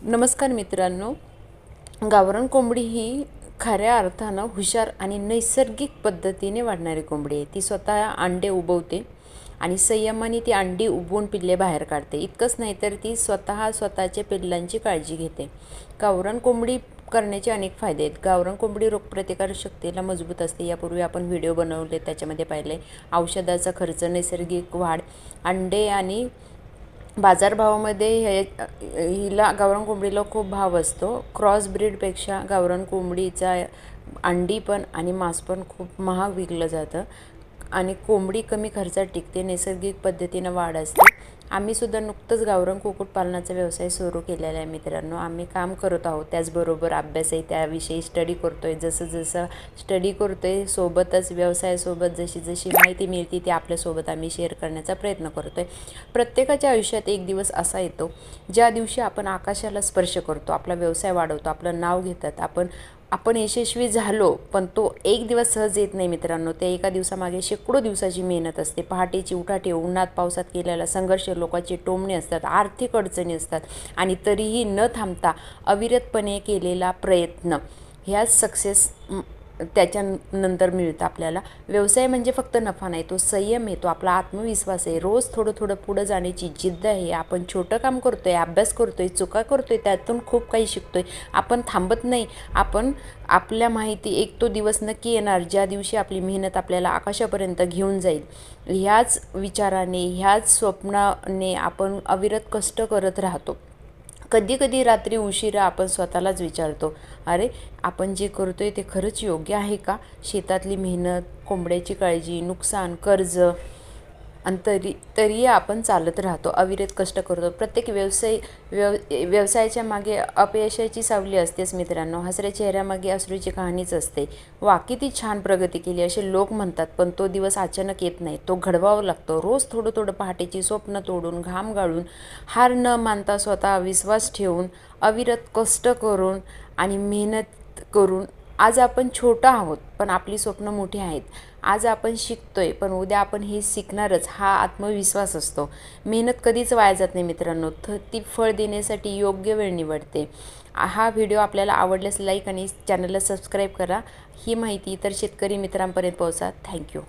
नमस्कार मित्रांनो, गावरान कोंबडी ही खऱ्या अर्थानं हुशार आणि नैसर्गिक पद्धतीने वाढणारी कोंबडी आहे. ती स्वतः अंडे उबवते आणि संयमाने ती अंडी उबवून पिल्ले बाहेर काढते. इतकंच नाही तर ती स्वतःच्या पिल्लांची काळजी घेते. गावरान कोंबडी करण्याचे अनेक फायदे आहेत. गावरान कोंबडी रोगप्रतिकारक शक्तीला मजबूत असते. यापूर्वी आपण व्हिडिओ बनवले, त्याच्यामध्ये पाहिले. औषधाचा खर्च, नैसर्गिक वाढ, अंडे आणि बाजारभावामध्ये हिला गावरान कोंबडीला खूप भाव असतो. क्रॉस ब्रीडपेक्षा गावरान कोंबडीचा अंडी पण आणि मांस पण खूप महाग विकलं जातं आणि कोंबडी कमी खर्चात टिकते. नैसर्गिक पद्धतीनं वाढ असते. आम्हीसुद्धा नुकतंच गावरान कुक्कुटपालनाचा व्यवसाय सुरू केलेला आहे मित्रांनो. आम्ही काम करत आहोत, त्याचबरोबर अभ्यासही त्याविषयी स्टडी करतो आहे. जसं स्टडी करतो आहे, सोबतच व्यवसायासोबत जशी माहिती मिळते ती आपल्यासोबत आम्ही शेअर करण्याचा प्रयत्न करतो आहे. प्रत्येकाच्या आयुष्यात एक दिवस असा येतो ज्या दिवशी आपण आकाशाला स्पर्श करतो, आपला व्यवसाय वाढवतो, आपलं नाव घेतात, आपण यशस्वी झालो. पण तो एक दिवस सहज येत नाही मित्रांनो. त्या एका दिवसामागे शेकडो दिवसाची मेहनत असते. पहाटेची उठाठी, उन्हात पावसात केलेला संघर्ष, लोकांचे टोमणे असतात, आर्थिक अडचणी असतात आणि तरीही न थांबता अविरतपणे केलेला प्रयत्न ह्याच सक्सेस त्याच्यानंतर मिळतं आपल्याला. व्यवसाय म्हणजे फक्त नफा नाही, तो संयम आहे, तो आपला आत्मविश्वास आहे, रोज थोडं पुढं जाण्याची जिद्द आहे. आपण छोटं काम करतो आहे, अभ्यास करतो आहे, चुका करतो आहे, त्यातून खूप काही शिकतो आहे. आपण थांबत नाही. आपण आपल्या माहिती एक तो दिवस नक्की येणार ज्या दिवशी आपली मेहनत आपल्याला आकाशापर्यंत घेऊन जाईल. ह्याच विचाराने, ह्याच स्वप्नाने आपण अविरत कष्ट करत राहतो. कधी रात्री उशिरा आपण स्वतःलाच विचारतो, अरे आपण जे करतो आहे ते खरंच योग्य आहे का? शेतातली मेहनत, कोंबड्याची काळजी, नुकसान, कर्ज आणि तरीही आपण चालत राहतो, अविरत कष्ट करतो. प्रत्येक व्यवसायाच्या मागे अपयशाची सावली असतेच मित्रांनो. हसऱ्या चेहऱ्यामागे अश्रूची कहाणीच असते. वा किती छान प्रगती केली असे लोक म्हणतात, पण तो दिवस अचानक येत नाही, तो घडवावा लागतो. रोज थोडं पहाटेची स्वप्न तोडून, घाम गाळून, हार न मानता स्वतः विश्वास ठेवून, अविरत कष्ट करून आणि मेहनत करून. आज आपण छोटं आहोत पण आपली स्वप्न मोठी आहेत. आज आपण शिकतोय पण उद्या आपण हे शिकणारच, हा आत्मविश्वास असतो. मेहनत कधीच वाया जात नाही मित्रांनो. ती फळ देण्यासाठी योग्य वेळ निवडते. हा व्हिडिओ आपल्याला आवडल्यास लाईक आणि चॅनलला सबस्क्राईब करा. ही माहिती इतर शेतकरी मित्रांपर्यंत पोहोचा. थँक्यू.